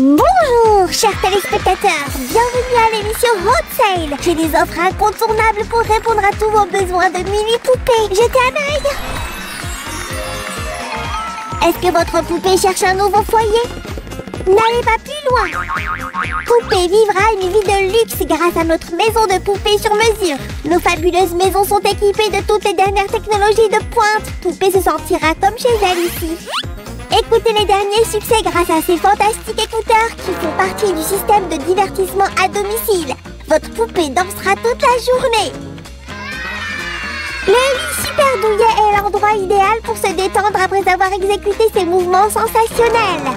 Bonjour, chers téléspectateurs, bienvenue à l'émission Hot Sale. J'ai des offres incontournables pour répondre à tous vos besoins de mini-poupées. Jetez un œil. Est-ce que votre poupée cherche un nouveau foyer? N'allez pas plus loin. Poupée vivra une vie de luxe grâce à notre maison de poupées sur mesure. Nos fabuleuses maisons sont équipées de toutes les dernières technologies de pointe. Poupée se sentira comme chez elle ici. Écoutez les derniers succès grâce à ces fantastiques écouteurs qui font partie du système de divertissement à domicile. Votre poupée dansera toute la journée. Le lit super douillet est l'endroit idéal pour se détendre après avoir exécuté ces mouvements sensationnels.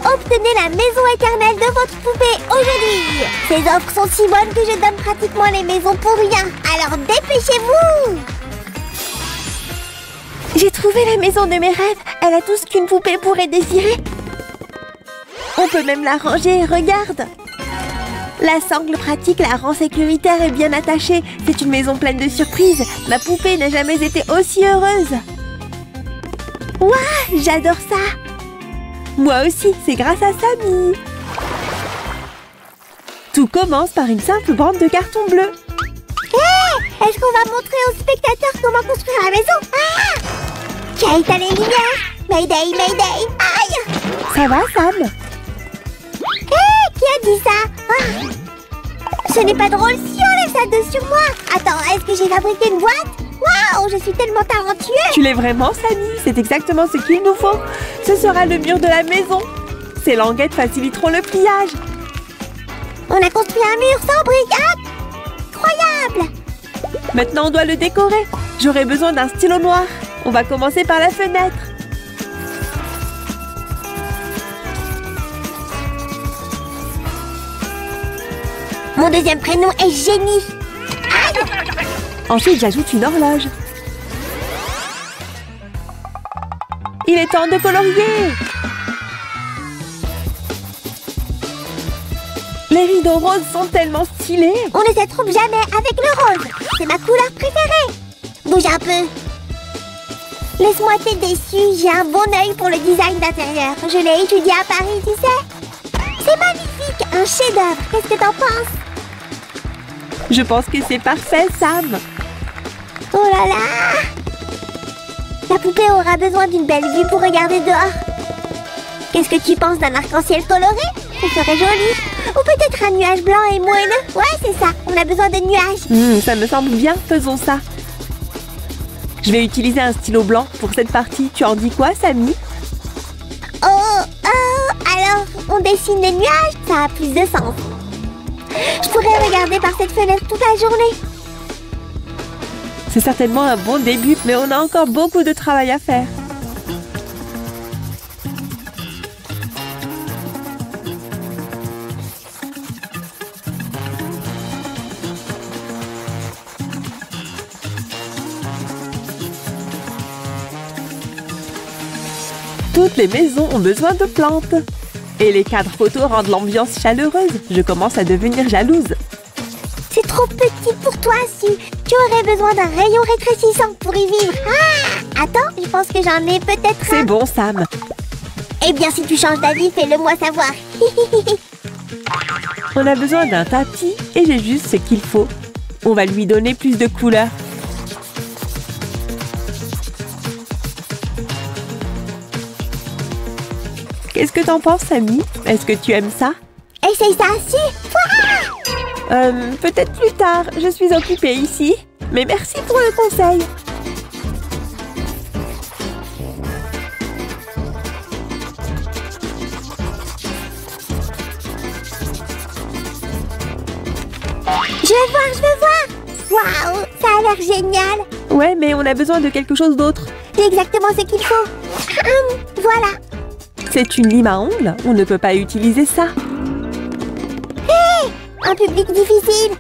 Obtenez la maison éternelle de votre poupée aujourd'hui. Ces offres sont si bonnes que je donne pratiquement les maisons pour rien. Alors dépêchez-vous! J'ai trouvé la maison de mes rêves. Elle a tout ce qu'une poupée pourrait désirer. On peut même la ranger, regarde. La sangle pratique la rend sécuritaire et bien attachée. C'est une maison pleine de surprises. Ma poupée n'a jamais été aussi heureuse. Waouh, j'adore ça. Moi aussi, c'est grâce à Samy. Tout commence par une simple bande de carton bleu. Hé, est-ce qu'on va montrer aux spectateurs comment construire la maison? Ah! Qui a éteint les lumières? Mayday, Mayday! Aïe! Ça va, Sam? Hé, qui a dit ça? Ah! Ce n'est pas drôle si on lève ça de sur moi. Attends, est-ce que j'ai fabriqué une boîte? Waouh, je suis tellement talentueuse! Tu l'es vraiment, Samy? C'est exactement ce qu'il nous faut. Ce sera le mur de la maison. Ces languettes faciliteront le pliage. On a construit un mur sans briques. Incroyable! Maintenant, on doit le décorer. J'aurai besoin d'un stylo noir. On va commencer par la fenêtre. Mon deuxième prénom est Génie. Aïe! Ensuite, j'ajoute une horloge. Il est temps de colorier. Les rideaux roses sont tellement stylés. On ne se trompe jamais avec le rose. C'est ma couleur préférée. Bouge un peu. Laisse-moi t'être déçue. J'ai un bon œil pour le design d'intérieur. Je l'ai étudié à Paris, tu sais. C'est magnifique. Un chef-d'œuvre. Qu'est-ce que t'en penses? Je pense que c'est parfait, Sam. Oh là là! La poupée aura besoin d'une belle vue pour regarder dehors. Qu'est-ce que tu penses d'un arc-en-ciel coloré? Ce serait joli. Ou peut-être un nuage blanc et moelleux. Ouais, c'est ça. On a besoin de nuages. Ça me semble bien. Faisons ça. Je vais utiliser un stylo blanc pour cette partie. Tu en dis quoi, Samy? Alors, on dessine les nuages? Ça a plus de sens. Je pourrais regarder par cette fenêtre toute la journée. C'est certainement un bon début, mais on a encore beaucoup de travail à faire. Toutes les maisons ont besoin de plantes. Et les cadres photos rendent l'ambiance chaleureuse. Je commence à devenir jalouse. C'est trop petit pour toi, Sue. Tu aurais besoin d'un rayon rétrécissant pour y vivre. Ah! Attends, je pense que j'en ai peut-être un. C'est bon, Sam. Eh bien, si tu changes d'avis, fais-le-moi savoir. On a besoin d'un tapis et j'ai juste ce qu'il faut. On va lui donner plus de couleurs. Qu'est-ce que t'en penses, Samy? Est-ce que tu aimes ça? Essaye ça, si. Peut-être plus tard. Je suis occupée ici. Mais merci pour le conseil. Je veux voir. Waouh, ça a l'air génial. Ouais, mais on a besoin de quelque chose d'autre. C'est exactement ce qu'il faut. Voilà. C'est une lime à ongles. On ne peut pas utiliser ça. Hé! Un public difficile.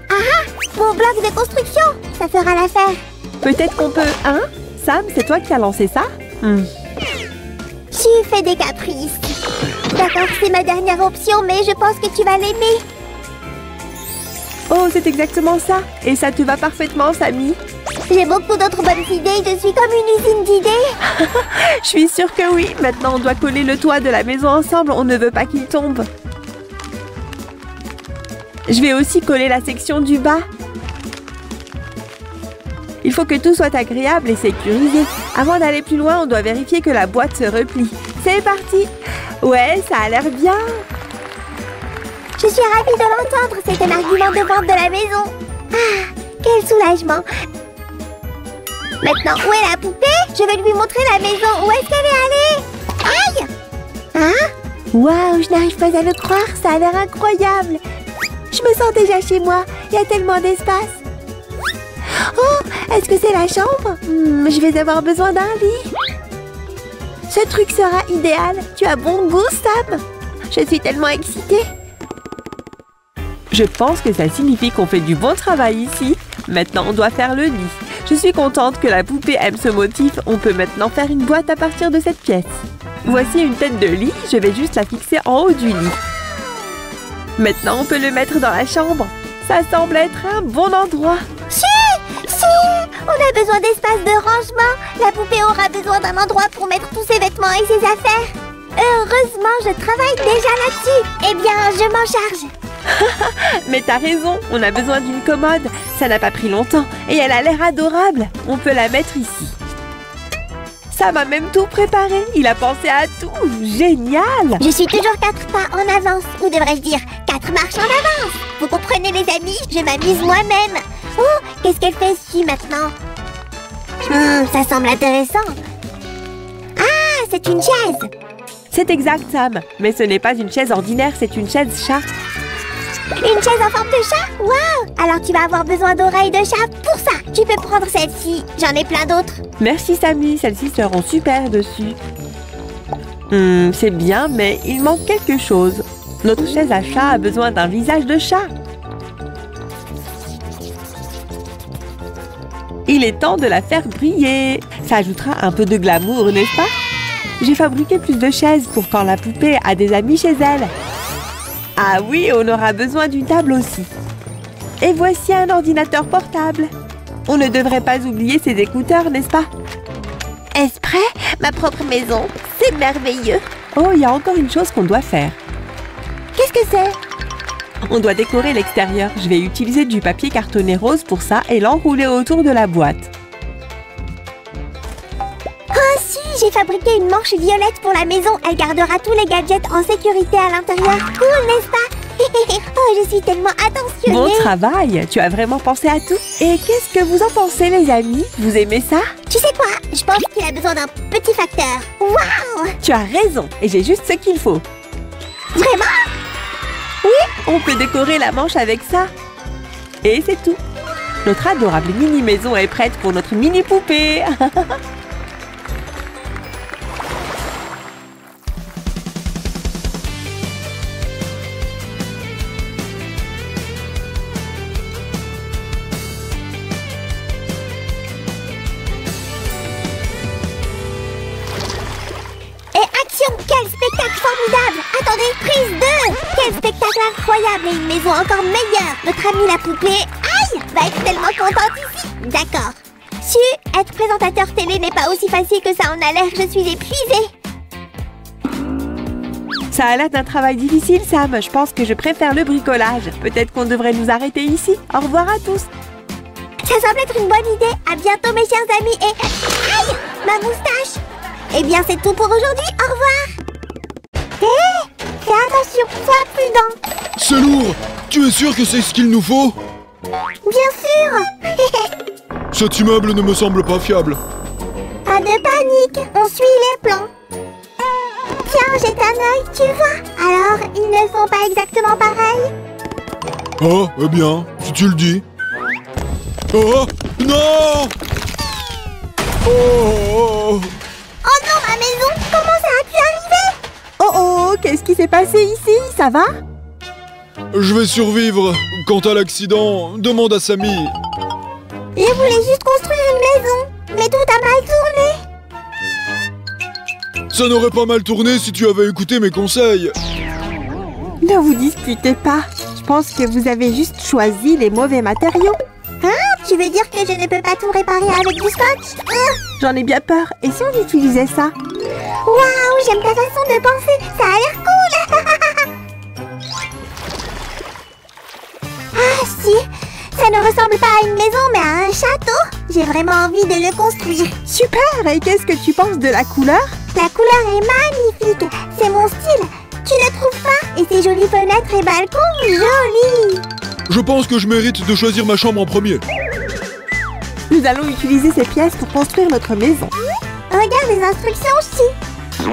Mon bloc de construction. Ça fera l'affaire. Peut-être qu'on peut... Hein? Sam, c'est toi qui as lancé ça? Tu fais des caprices. D'accord, c'est ma dernière option, mais je pense que tu vas l'aimer. Oh, c'est exactement ça. Et ça te va parfaitement, Samy. J'ai beaucoup d'autres bonnes idées, je suis comme une usine d'idées. Je suis sûre que oui. Maintenant, on doit coller le toit de la maison ensemble. On ne veut pas qu'il tombe. Je vais aussi coller la section du bas. Il faut que tout soit agréable et sécurisé. Avant d'aller plus loin, on doit vérifier que la boîte se replie. C'est parti! Ouais, ça a l'air bien! Je suis ravie de l'entendre, c'est un argument de vente de la maison. Ah, quel soulagement! Maintenant, où est la poupée? Je vais lui montrer la maison. Où est-ce qu'elle est allée? Aïe! Hein? Waouh, je n'arrive pas à le croire, ça a l'air incroyable. Je me sens déjà chez moi, il y a tellement d'espace. Oh, est-ce que c'est la chambre? Je vais avoir besoin d'un lit. Ce truc sera idéal. Tu as bon goût, Sam. Je suis tellement excitée. Je pense que ça signifie qu'on fait du bon travail ici. Maintenant, on doit faire le lit. Je suis contente que la poupée aime ce motif. On peut maintenant faire une boîte à partir de cette pièce. Voici une tête de lit. Je vais juste la fixer en haut du lit. Maintenant, on peut le mettre dans la chambre. Ça semble être un bon endroit. Si, on a besoin d'espace de rangement. La poupée aura besoin d'un endroit pour mettre tous ses vêtements et ses affaires. Heureusement, je travaille déjà là-dessus. Eh bien, je m'en charge. Mais t'as raison, on a besoin d'une commode. Ça n'a pas pris longtemps et elle a l'air adorable. On peut la mettre ici. Ça m'a même tout préparé. Il a pensé à tout. Génial! Je suis toujours 4 pas en avance. Ou devrais-je dire 4 marches en avance. Vous comprenez, les amis? Je m'amuse moi-même. Oh, qu'est-ce qu'elle fait ici maintenant? Ça semble intéressant. Ah, c'est une chaise. C'est exact, Sam. Mais ce n'est pas une chaise ordinaire, c'est une chaise chat. Une chaise en forme de chat? Waouh! Alors tu vas avoir besoin d'oreilles de chat pour ça. Tu peux prendre celle-ci. J'en ai plein d'autres. Merci, Sammy. Celles-ci seront super dessus. C'est bien, mais il manque quelque chose. Notre chaise à chat a besoin d'un visage de chat. Il est temps de la faire briller. Ça ajoutera un peu de glamour, n'est-ce pas? J'ai fabriqué plus de chaises pour quand la poupée a des amis chez elle. Ah oui, on aura besoin d'une table aussi. Et voici un ordinateur portable. On ne devrait pas oublier ses écouteurs, n'est-ce pas? Est-ce prêt? Ma propre maison. C'est merveilleux. Oh, il y a encore une chose qu'on doit faire. Qu'est-ce que c'est? On doit décorer l'extérieur. Je vais utiliser du papier cartonné rose pour ça et l'enrouler autour de la boîte. Oh si, j'ai fabriqué une manche violette pour la maison. Elle gardera tous les gadgets en sécurité à l'intérieur. Cool, n'est-ce pas? Oh, je suis tellement attentionnée. Bon travail, tu as vraiment pensé à tout. Et qu'est-ce que vous en pensez, les amis? Vous aimez ça? Tu sais quoi? Je pense qu'il a besoin d'un petit facteur. Waouh! Tu as raison, et j'ai juste ce qu'il faut. Vraiment? Oui, on peut décorer la manche avec ça. Et c'est tout. Notre adorable mini-maison est prête pour notre mini-poupée. Quel spectacle formidable! Attendez, prise 2! Quel spectacle incroyable et une maison encore meilleure! Notre amie la poupée, aïe, va être tellement contente ici! D'accord. Su, être présentateur télé n'est pas aussi facile que ça en a l'air, je suis épuisée! Ça a l'air d'un travail difficile, Sam. Je pense que je préfère le bricolage. Peut-être qu'on devrait nous arrêter ici. Au revoir à tous! Ça semble être une bonne idée! À bientôt mes chers amis et... Aïe! Ma moustache! Eh bien c'est tout pour aujourd'hui, au revoir! Hé! Fais attention, sois prudent! C'est lourd! Tu es sûr que c'est ce qu'il nous faut? Bien sûr! Cet immeuble ne me semble pas fiable. Pas de panique, on suit les plans. Tiens, jette un œil, tu vois? Alors, ils ne sont pas exactement pareils? Ah, eh bien, si tu le dis. Oh! Non! Oh! Oh non, ma maison! Comment ça a pu arriver? Oh oh, qu'est-ce qui s'est passé ici? Ça va? Je vais survivre. Quant à l'accident, demande à Sammy. Je voulais juste construire une maison, mais tout a mal tourné. Ça n'aurait pas mal tourné si tu avais écouté mes conseils. Ne vous disputez pas. Je pense que vous avez juste choisi les mauvais matériaux. Hein? Tu veux dire que je ne peux pas tout réparer avec du scotch? J'en ai bien peur. Et si on utilisait ça? Waouh, j'aime ta façon de penser. Ça a l'air cool. Ah si, ça ne ressemble pas à une maison mais à un château. J'ai vraiment envie de le construire. Super! Et qu'est-ce que tu penses de la couleur? La couleur est magnifique. C'est mon style. Tu ne trouves pas? Et ces jolies fenêtres et balcons, jolis. Je pense que je mérite de choisir ma chambre en premier. Nous allons utiliser ces pièces pour construire notre maison. Regarde les instructions aussi.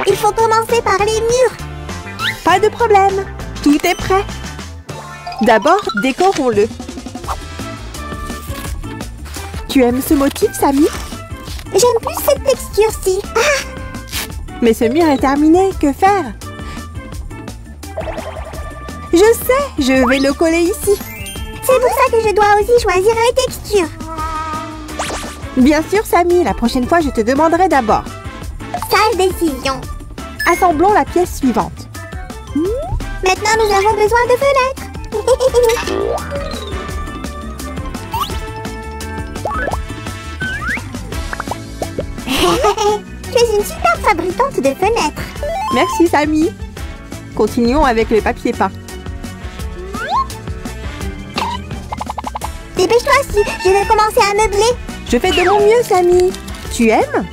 Il faut commencer par les murs. Pas de problème. Tout est prêt. D'abord, décorons-le. Tu aimes ce motif, Samy? J'aime plus cette texture-ci. Mais ce mur est terminé. Que faire? Je sais, je vais le coller ici. C'est pour ça que je dois aussi choisir les textures. Bien sûr, Samy. La prochaine fois, je te demanderai d'abord. Sage décision. Assemblons la pièce suivante. Maintenant, nous avons besoin de fenêtres. Tu es une super fabricante de fenêtres. Merci, Samy. Continuons avec les papiers peints. Dépêche-toi, si je vais commencer à meubler. Je fais de mon mieux, Samy. Tu aimes?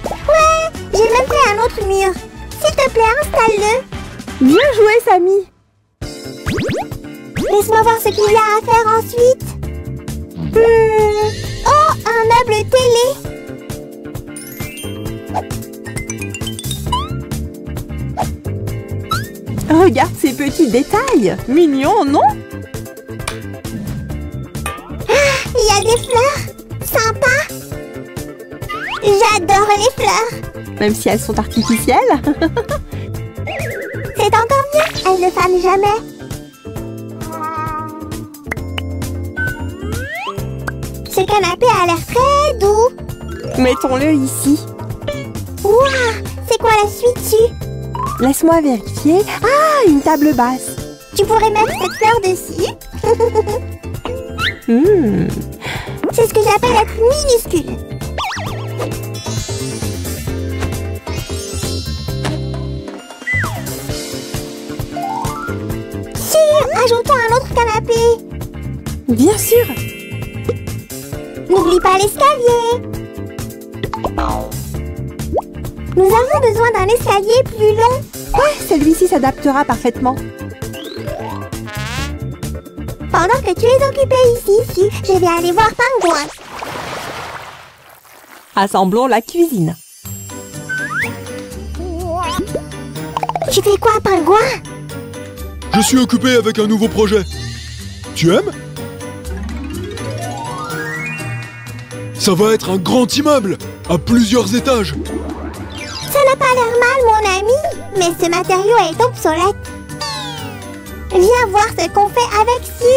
Ouais, j'ai même fait un autre mur. S'il te plaît, installe-le. Bien joué, Samy. Laisse-moi voir ce qu'il y a à faire ensuite. Oh, un meuble télé. Regarde ces petits détails. Mignon, non? Il y a des fleurs. Sympa. J'adore les fleurs. Même si elles sont artificielles. C'est encore mieux. Elles ne fanent jamais. Ce canapé a l'air très doux. Mettons-le ici. Ouah, c'est quoi la suite dessus? Laisse-moi vérifier. Ah, une table basse. Tu pourrais mettre cette fleur dessus. C'est ce que j'appelle être minuscule. Ajoutons un autre canapé. Bien sûr. N'oublie pas l'escalier. Nous avons besoin d'un escalier plus long. Ouais, celui-ci s'adaptera parfaitement. Pendant que tu es occupé ici, je vais aller voir Pingouin. Assemblons la cuisine. Tu fais quoi, Pingouin? Je suis occupé avec un nouveau projet. Tu aimes? Ça va être un grand immeuble, à plusieurs étages. Ça n'a pas l'air mal, mon ami, mais ce matériau est obsolète. Viens voir ce qu'on fait avec ci.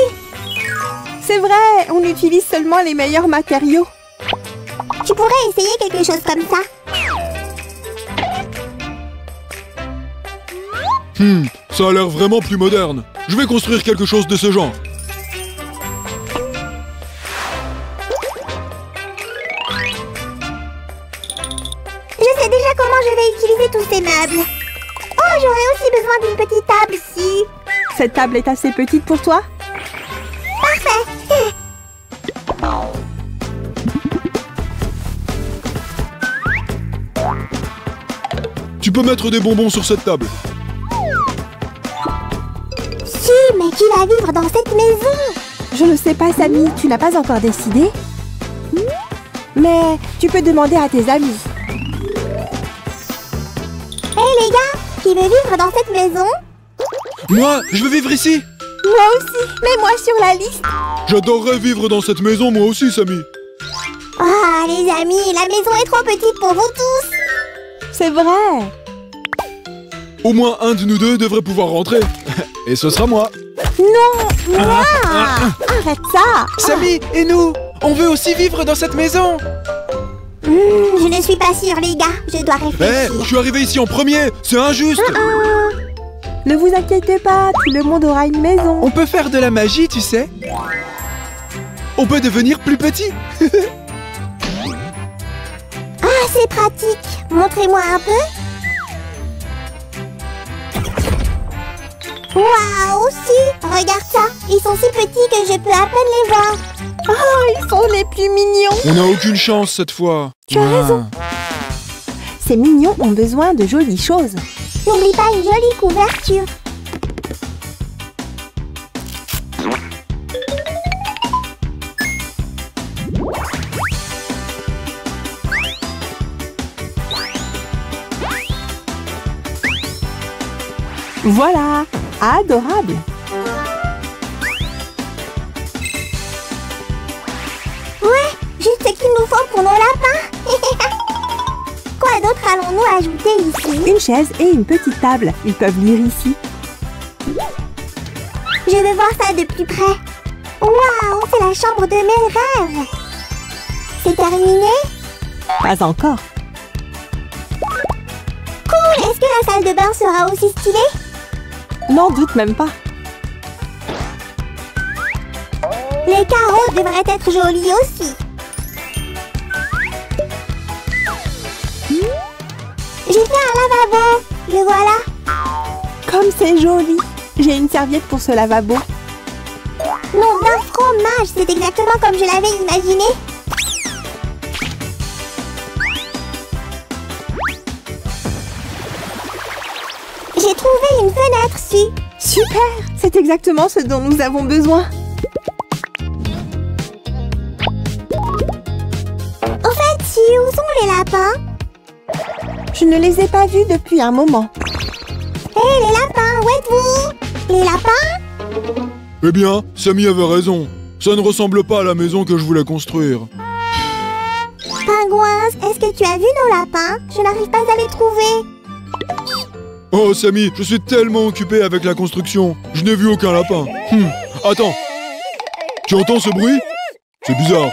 C'est vrai, on utilise seulement les meilleurs matériaux. Tu pourrais essayer quelque chose comme ça. Ça a l'air vraiment plus moderne. Je vais construire quelque chose de ce genre. Je sais déjà comment je vais utiliser tous ces meubles. Oh, j'aurais aussi besoin d'une petite table ici. Cette table est assez petite pour toi? Parfait. Tu peux mettre des bonbons sur cette table. Si, mais qui va vivre dans cette maison? Je ne sais pas, Samy. Tu n'as pas encore décidé? Mais tu peux demander à tes amis. Hé les gars, qui veut vivre dans cette maison? Moi, je veux vivre ici. Moi aussi. Mets-moi sur la liste. J'adorerais vivre dans cette maison, moi aussi, Samy. Ah, les amis, la maison est trop petite pour vous tous. C'est vrai. Au moins un de nous deux devrait pouvoir rentrer. Et ce sera moi. Non, moi. Arrête ça. Samy et nous, on veut aussi vivre dans cette maison. Je ne suis pas sûre, les gars. Je dois Eh, réfléchir. je suis arrivé ici en premier. C'est injuste. Ne vous inquiétez pas, tout le monde aura une maison. On peut faire de la magie, tu sais. on peut devenir plus petit. Ah, c'est pratique. Montrez-moi un peu. Waouh, si, regarde ça. Ils sont si petits que je peux à peine les voir. Oh, ils sont les plus mignons. On n'a aucune chance cette fois. Tu as raison. Ces mignons ont besoin de jolies choses. N'oublie pas une jolie couverture. Voilà, adorable. Ouais, juste ce qu'il nous faut pour nos lapins. Quoi d'autre allons-nous ajouter ici? Une chaise et une petite table. Ils peuvent lire ici. Je veux voir ça de plus près. Waouh, c'est la chambre de mes rêves. C'est terminé? Pas encore. Cool, est-ce que la salle de bain sera aussi stylée? N'en doute même pas. Les carreaux devraient être jolis aussi. J'ai fait un lavabo. Le voilà. Comme c'est joli. J'ai une serviette pour ce lavabo. Non, d'un fromage. C'est exactement comme je l'avais imaginé. J'ai trouvé une fenêtre, si. Super! C'est exactement ce dont nous avons besoin. Au fait, si, où sont les lapins? Je ne les ai pas vus depuis un moment. Hé, les lapins, où êtes-vous? Les lapins? Eh bien, Samy avait raison. Ça ne ressemble pas à la maison que je voulais construire. Pingouin, est-ce que tu as vu nos lapins? Je n'arrive pas à les trouver. Oh, Samy, je suis tellement occupé avec la construction. Je n'ai vu aucun lapin. Attends. Tu entends ce bruit? C'est bizarre.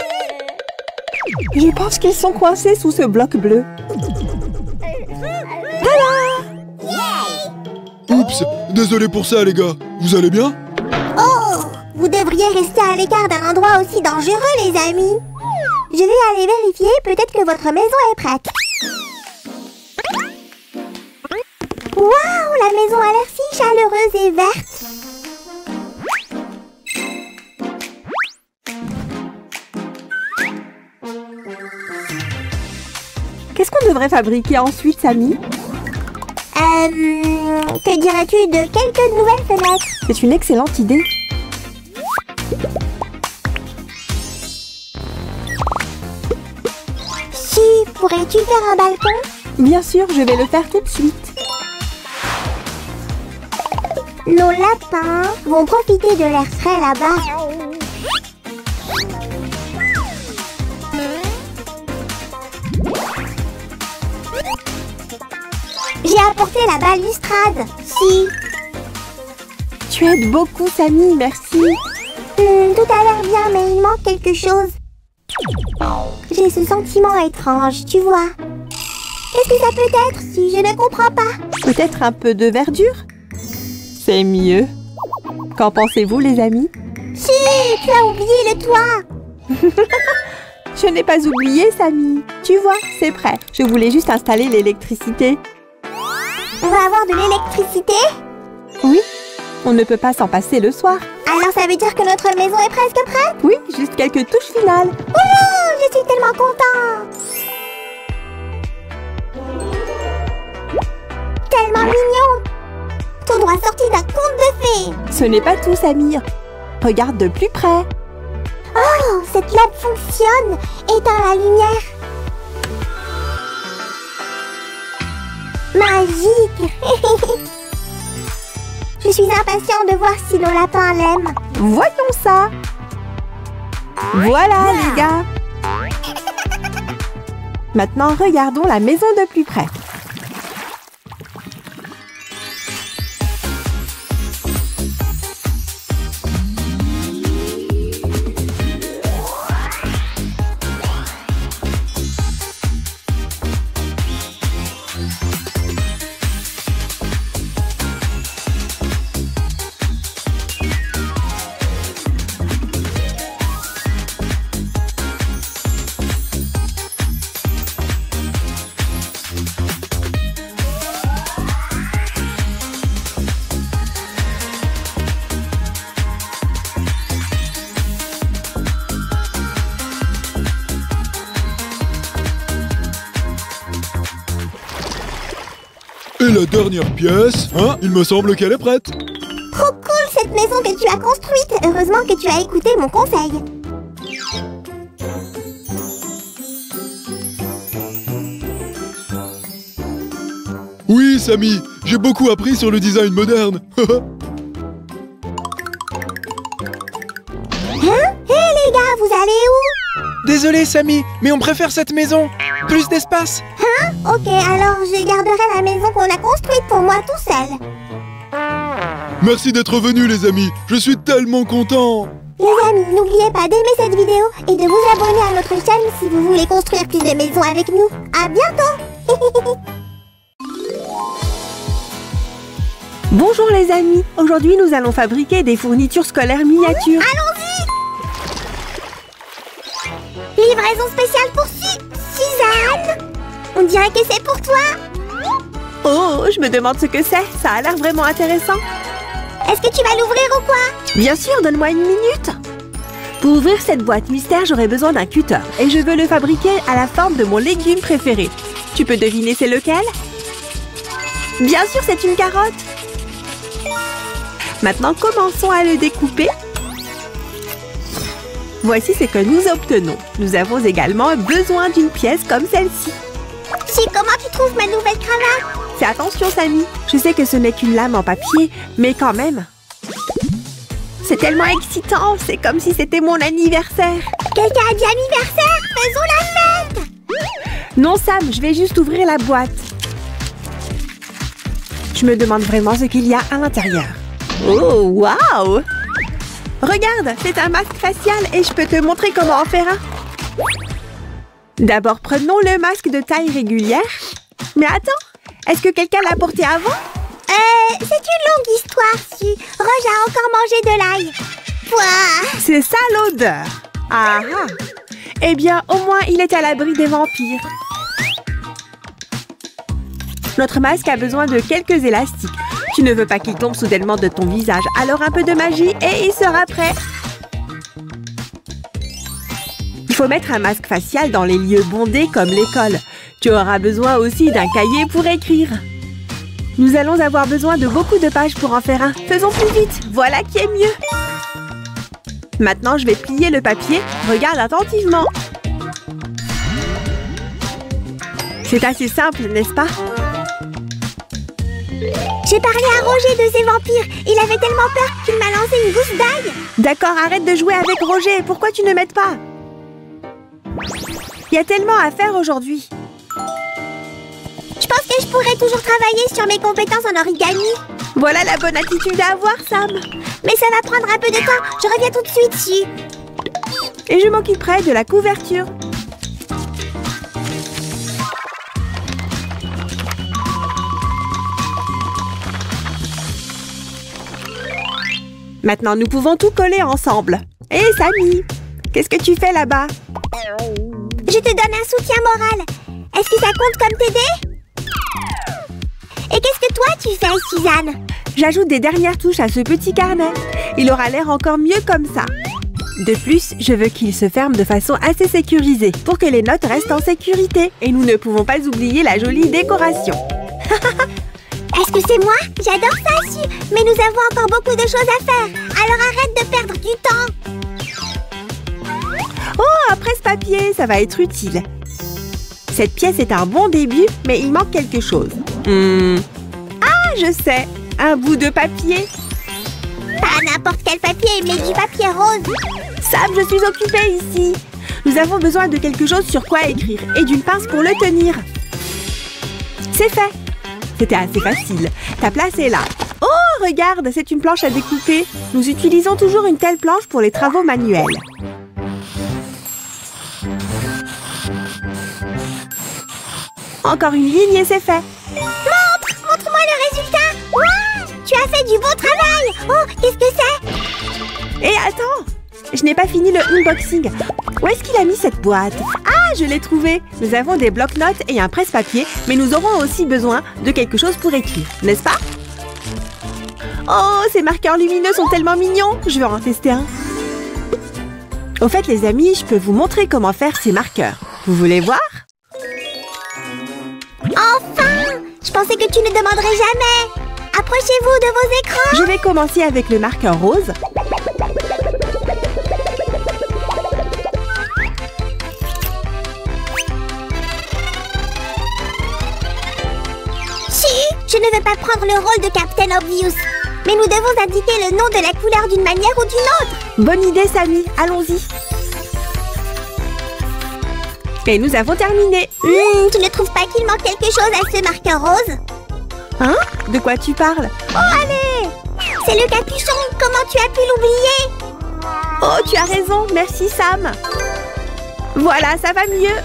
Je pense qu'ils sont coincés sous ce bloc bleu. Oups, désolé pour ça, les gars. Vous allez bien? Oh, vous devriez rester à l'écart d'un endroit aussi dangereux, les amis. Je vais aller vérifier, peut-être que votre maison est prête. Waouh, la maison a l'air si chaleureuse et verte. Qu'est-ce qu'on devrait fabriquer ensuite, Samy? Que dirais-tu de quelques nouvelles fenêtres? C'est une excellente idée. Si, pourrais-tu faire un balcon? Bien sûr, je vais le faire tout de suite. Nos lapins vont profiter de l'air frais là-bas. J'ai apporté la balustrade. Si. Tu aides beaucoup, Samy, merci. Tout a l'air bien, mais il manque quelque chose. J'ai ce sentiment étrange, tu vois. Qu'est-ce que ça peut être si je ne comprends pas? Peut-être un peu de verdure? C'est mieux. Qu'en pensez-vous, les amis? Si, tu as oublié le toit. Je n'ai pas oublié, Samy. Tu vois, c'est prêt. Je voulais juste installer l'électricité. On va avoir de l'électricité? Oui, on ne peut pas s'en passer le soir. Alors ça veut dire que notre maison est presque prête? Oui, juste quelques touches finales. Oh, je suis tellement contente! Tellement mignon! Tout droit sorti d'un conte de fées! Ce n'est pas tout, Samir. Regarde de plus près. Oh, cette lampe fonctionne! Éteins la lumière! Magique! Je suis impatient de voir si nos lapins l'aiment. Voyons ça. Voilà, les gars. Maintenant, regardons la maison de plus près. la dernière pièce. Hein? Il me semble qu'elle est prête. Trop cool cette maison que tu as construite. Heureusement que tu as écouté mon conseil. Oui, Samy, j'ai beaucoup appris sur le design moderne. Hein? Hé les gars, vous allez où? Désolé, Samy, mais on préfère cette maison. Plus d'espace. Hein? Ok, alors je garderai la maison qu'on a construite pour moi tout seul. Merci d'être venus, les amis. Je suis tellement content. Les amis, n'oubliez pas d'aimer cette vidéo et de vous abonner à notre chaîne si vous voulez construire plus de maisons avec nous. À bientôt. Bonjour les amis, aujourd'hui nous allons fabriquer des fournitures scolaires miniatures. Allons-y! Livraison spéciale pour Suzanne! On dirait que c'est pour toi! Oh, je me demande ce que c'est, ça a l'air vraiment intéressant. Est-ce que tu vas l'ouvrir ou quoi? Bien sûr, donne-moi une minute. Pour ouvrir cette boîte mystère, j'aurai besoin d'un cutter et je veux le fabriquer à la forme de mon légume préféré. Tu peux deviner c'est lequel? Bien sûr, c'est une carotte. Maintenant, commençons à le découper. Voici ce que nous obtenons. Nous avons également besoin d'une pièce comme celle-ci. Si, comment tu trouves ma nouvelle cravate? Fais attention, Samy. Je sais que ce n'est qu'une lame en papier, mais quand même. C'est tellement excitant. C'est comme si c'était mon anniversaire. Quelqu'un a dit anniversaire? Faisons la fête! Non, Sam, je vais juste ouvrir la boîte. Je me demande vraiment ce qu'il y a à l'intérieur. Oh, waouh! Regarde, c'est un masque facial et je peux te montrer comment en faire un. D'abord, prenons le masque de taille régulière. Mais attends, est-ce que quelqu'un l'a porté avant? C'est une longue histoire, Su. Roge a encore mangé de l'ail. Pouah! C'est ça l'odeur. Ah ah! Eh bien, au moins, il est à l'abri des vampires. Notre masque a besoin de quelques élastiques. Tu ne veux pas qu'il tombe soudainement de ton visage, alors un peu de magie et il sera prêt. Il faut mettre un masque facial dans les lieux bondés comme l'école. Tu auras besoin aussi d'un cahier pour écrire. Nous allons avoir besoin de beaucoup de pages pour en faire un. Faisons plus vite, voilà qui est mieux. Maintenant, je vais plier le papier. Regarde attentivement. C'est assez simple, n'est-ce pas? J'ai parlé à Roger de ces vampires. Il avait tellement peur qu'il m'a lancé une gousse d'ail. D'accord, arrête de jouer avec Roger. Pourquoi tu ne m'aides pas? Il y a tellement à faire aujourd'hui. Je pense que je pourrais toujours travailler sur mes compétences en origami. Voilà la bonne attitude à avoir, Sam. Mais ça va prendre un peu de temps. Je reviens tout de suite, Su. Et je m'occuperai de la couverture. Maintenant, nous pouvons tout coller ensemble. Hé, Samy, qu'est-ce que tu fais là-bas? Je te donne un soutien moral. Est-ce que ça compte comme t'aider? Et qu'est-ce que toi tu fais, Suzanne? J'ajoute des dernières touches à ce petit carnet. Il aura l'air encore mieux comme ça. De plus, je veux qu'il se ferme de façon assez sécurisée pour que les notes restent en sécurité. Et nous ne pouvons pas oublier la jolie décoration. Est-ce que c'est moi? J'adore ça, Su. Mais nous avons encore beaucoup de choses à faire. Alors arrête de perdre du temps. Oh, un presse-papier, ça va être utile. Cette pièce est un bon début, mais il manque quelque chose. Ah, je sais. Un bout de papier. Pas n'importe quel papier, mais du papier rose. Sam, je suis occupée ici. Nous avons besoin de quelque chose sur quoi écrire et d'une pince pour le tenir. C'est fait. C'était assez facile. Ta place est là. Oh, regarde, c'est une planche à découper. Nous utilisons toujours une telle planche pour les travaux manuels. Encore une ligne et c'est fait. Montre-moi le résultat. Wow, tu as fait du beau travail. Oh, qu'est-ce que c'est? Et attends, je n'ai pas fini le unboxing. Où est-ce qu'il a mis cette boîte? Ah, je l'ai trouvée. Nous avons des blocs-notes et un presse-papier, mais nous aurons aussi besoin de quelque chose pour écrire, n'est-ce pas? Oh, ces marqueurs lumineux sont tellement mignons. Je vais en tester un. Au fait, les amis, je peux vous montrer comment faire ces marqueurs. Vous voulez voir? Enfin! Je pensais que tu ne demanderais jamais. Approchez-vous de vos écrans. Je vais commencer avec le marqueur rose. Je ne veux pas prendre le rôle de Captain Obvious. Mais nous devons indiquer le nom de la couleur d'une manière ou d'une autre. Bonne idée, Sammy. Allons-y. Et nous avons terminé. Tu ne trouves pas qu'il manque quelque chose à ce marqueur rose? Hein? De quoi tu parles? Oh, allez! C'est le capuchon. Comment tu as pu l'oublier? Oh, tu as raison. Merci, Sam. Voilà, ça va mieux.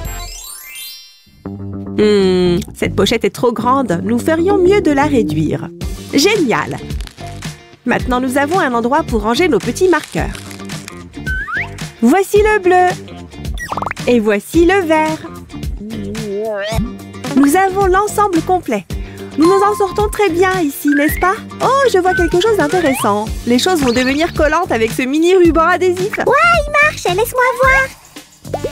Cette pochette est trop grande. Nous ferions mieux de la réduire. Génial! Maintenant, nous avons un endroit pour ranger nos petits marqueurs. Voici le bleu. Et voici le vert. Nous avons l'ensemble complet. Nous nous en sortons très bien ici, n'est-ce pas? Oh, je vois quelque chose d'intéressant. Les choses vont devenir collantes avec ce mini ruban adhésif. Ouais, il marche. Laisse-moi voir.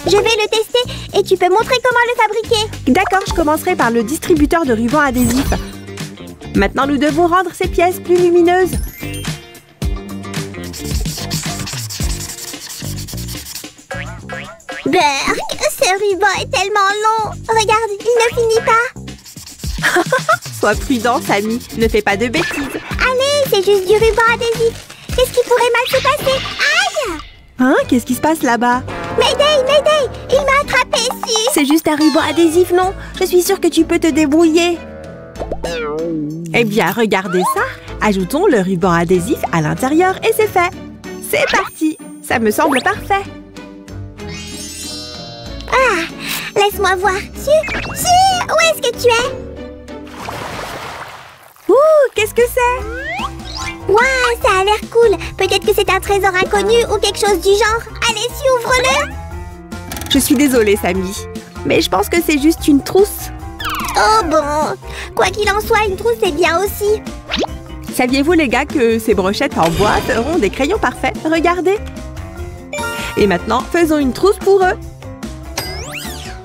Je vais le tester et tu peux montrer comment le fabriquer. D'accord, je commencerai par le distributeur de ruban adhésif. Maintenant, nous devons rendre ces pièces plus lumineuses. Berk, ce ruban est tellement long. Regarde, il ne finit pas. Sois prudent, Sammy. Ne fais pas de bêtises. Allez, c'est juste du ruban adhésif. Qu'est-ce qui pourrait mal se passer? Aïe! Hein? Qu'est-ce qui se passe là-bas? Mayday, Mayday! Il m'a attrapé, Su! C'est juste un ruban adhésif, non? Je suis sûre que tu peux te débrouiller. Eh bien, regardez ça. Ajoutons le ruban adhésif à l'intérieur et c'est fait. C'est parti. Ça me semble parfait. Ah! Laisse-moi voir. Su! Où est-ce que tu es? Ouh! Qu'est-ce que c'est? Waouh, ça a l'air cool. Peut-être que c'est un trésor inconnu ou quelque chose du genre. Allez, Su, ouvre-le. Je suis désolée, Sammy. Mais je pense que c'est juste une trousse. Oh bon. Quoi qu'il en soit, une trousse est bien aussi. Saviez-vous, les gars, que ces brochettes en bois feront des crayons parfaits? Regardez. Et maintenant, faisons une trousse pour eux.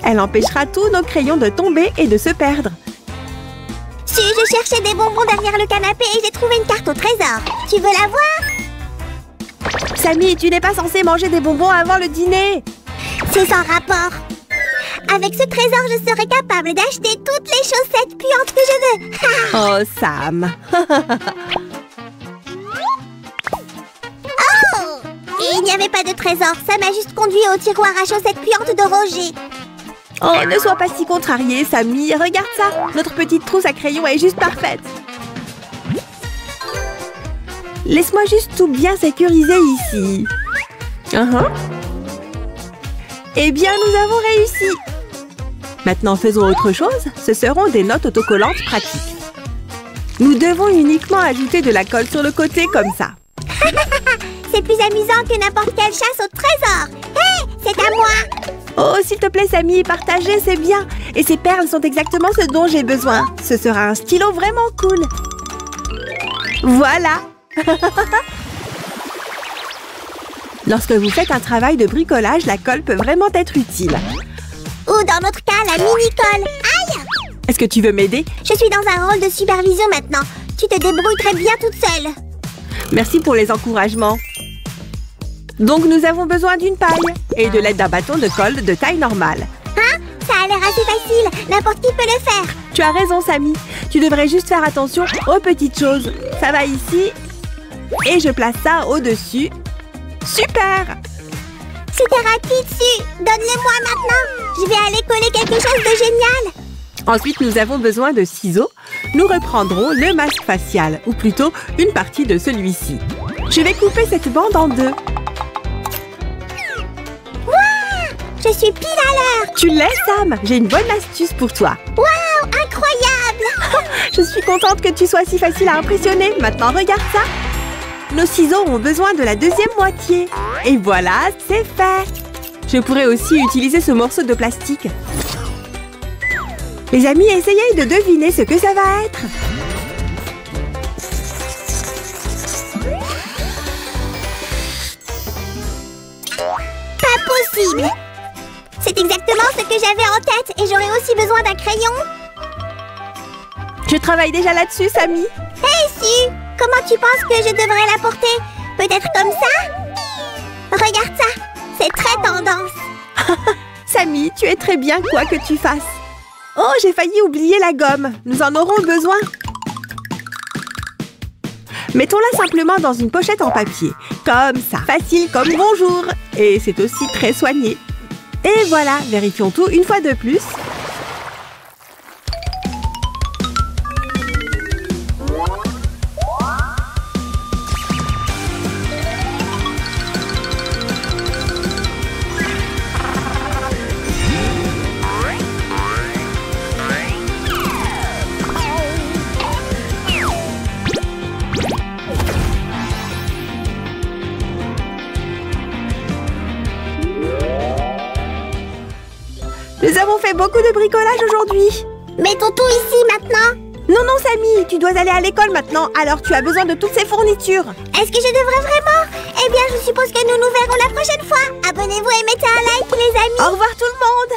Elle empêchera tous nos crayons de tomber et de se perdre. Su, je cherchais des bonbons derrière le canapé et j'ai trouvé une carte au trésor. Tu veux la voir? Sammy, tu n'es pas censé manger des bonbons avant le dîner. C'est sans rapport. Avec ce trésor, je serai capable d'acheter toutes les chaussettes puantes que je veux. Oh, Sam. Oh! Et il n'y avait pas de trésor. Ça m'a juste conduit au tiroir à chaussettes puantes de Roger. Oh, ne sois pas si contrarié, Sammy. Regarde ça. Notre petite trousse à crayons est juste parfaite. Laisse-moi juste tout bien sécuriser ici. Eh bien, nous avons réussi. Maintenant, faisons autre chose. Ce seront des notes autocollantes pratiques. Nous devons uniquement ajouter de la colle sur le côté comme ça. C'est plus amusant que n'importe quelle chasse au trésor. Hé, c'est à moi. Oh, s'il te plaît, Sammy, partager, c'est bien. Et ces perles sont exactement ce dont j'ai besoin. Ce sera un stylo vraiment cool. Voilà. Lorsque vous faites un travail de bricolage, la colle peut vraiment être utile. Ou dans notre cas, la mini-colle. Aïe! Est-ce que tu veux m'aider? Je suis dans un rôle de supervision maintenant. Tu te débrouilles très bien toute seule. Merci pour les encouragements. Donc, nous avons besoin d'une paille et de l'aide d'un bâton de colle de taille normale. Hein? Ça a l'air assez facile. N'importe qui peut le faire. Tu as raison, Sammy. Tu devrais juste faire attention aux petites choses. Ça va ici. Et je place ça au-dessus. Super! C'était rapide, Su. Donne-les-moi maintenant. Je vais aller coller quelque chose de génial. Ensuite, nous avons besoin de ciseaux. Nous reprendrons le masque facial, ou plutôt une partie de celui-ci. Je vais couper cette bande en deux. Waouh! Je suis pile à l'heure. Tu l'es, Sam? J'ai une bonne astuce pour toi. Waouh! Incroyable! Je suis contente que tu sois si facile à impressionner. Maintenant, regarde ça. Nos ciseaux ont besoin de la deuxième moitié. Et voilà, c'est fait. Je pourrais aussi utiliser ce morceau de plastique. Les amis, essayez de deviner ce que ça va être. Pas possible! C'est exactement ce que j'avais en tête et j'aurais aussi besoin d'un crayon. Je travaille déjà là-dessus, Samy. Hey, Su, comment tu penses que je devrais la porter? Peut-être comme ça? Regarde ça, c'est très tendance. Samy, tu es très bien quoi que tu fasses. Oh, j'ai failli oublier la gomme. Nous en aurons besoin. Mettons-la simplement dans une pochette en papier. Comme ça. Facile comme bonjour. Et c'est aussi très soigné. Et voilà, vérifions tout une fois de plus. Nous avons fait beaucoup de bricolage aujourd'hui. Mettons tout ici maintenant. Non, non, Samy, tu dois aller à l'école maintenant, alors tu as besoin de toutes ces fournitures. Est-ce que je devrais vraiment? Eh bien, je suppose que nous nous verrons la prochaine fois. Abonnez-vous et mettez un like, les amis. Au revoir tout le monde.